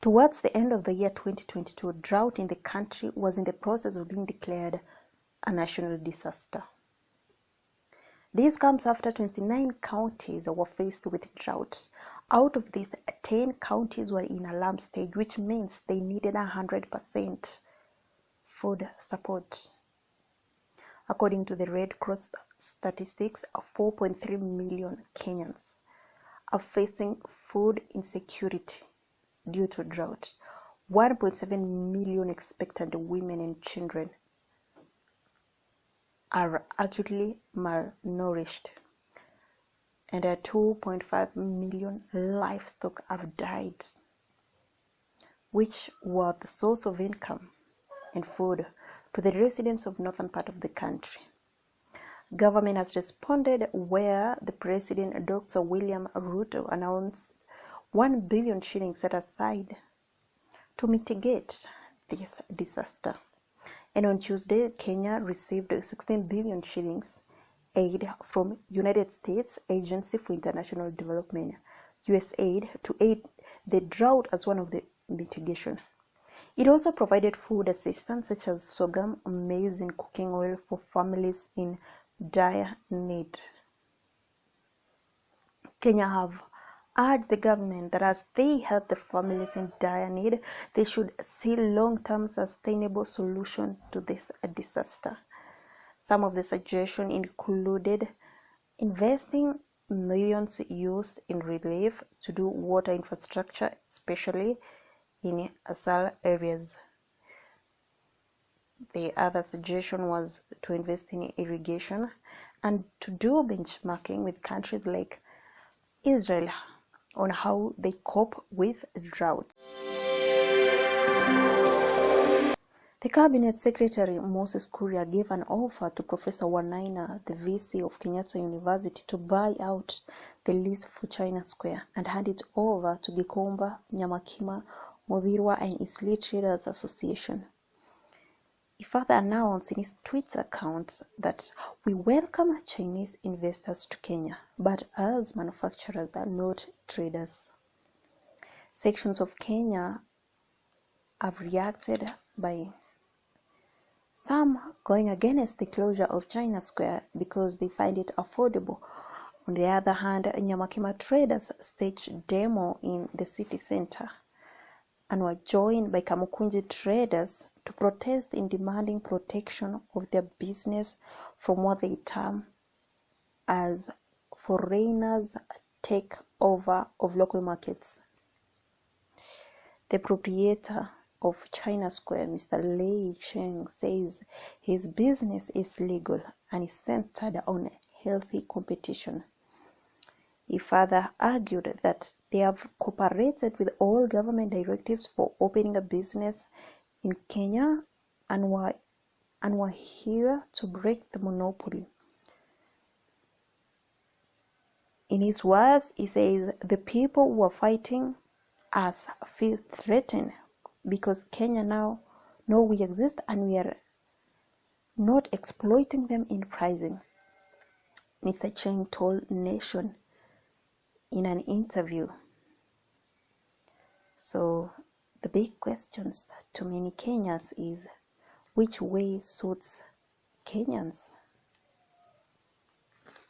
Towards the end of the year 2022, drought in the country was in the process of being declared a national disaster. This comes after 29 counties were faced with drought. Out of these, 10 counties were in alarm stage, which means they needed 100% food support. According to the Red Cross statistics, 4.3 million Kenyans are facing food insecurity due to drought. 1.7 million expectant women and children are acutely malnourished, and 2.5 million livestock have died, which were the source of income and food to the residents of northern part of the country. Government has responded, where the President, Dr. William Ruto, announced 1 billion shillings set aside to mitigate this disaster. And on Tuesday, Kenya received 16 billion shillings aid from United States Agency for International Development, USAID, to aid the drought as one of the mitigation. It also provided food assistance such as sorghum, maize, and cooking oil for families in dire need. Kenya have urged the government that as they help the families in dire need, they should see long-term sustainable solution to this disaster. Some of the suggestions included investing millions used in relief to do water infrastructure, especially in asal areas. The other suggestion was to invest in irrigation and to do benchmarking with countries like Israel on how they cope with drought. The Cabinet Secretary Moses Kuria gave an offer to Professor Wanaina, the VC of Kenyatta University, to buy out the lease for China Square and hand it over to Gikomba, Nyamakima, Muthirwa, and Eastleigh Traders Association. He further announced in his Twitter account that we welcome Chinese investors to Kenya, but as manufacturers are not traders. Sections of Kenya have reacted by some going against the closure of China Square because they find it affordable. On the other hand, Nyamakima traders staged demo in the city center and were joined by Kamukunji traders to protest in demanding protection of their business from what they term as foreigners' takeover of local markets. The proprietor of China Square, Mr. Lei Cheng, says his business is legal and is centered on healthy competition. He further argued that they have cooperated with all government directives for opening a business in Kenya and were here to break the monopoly. In his words, he says the people who are fighting us feel threatened because Kenya now know we exist and we are not exploiting them in pricing. Mr. Cheng told Nation in an interview. So the big questions to many Kenyans is, which way suits Kenyans?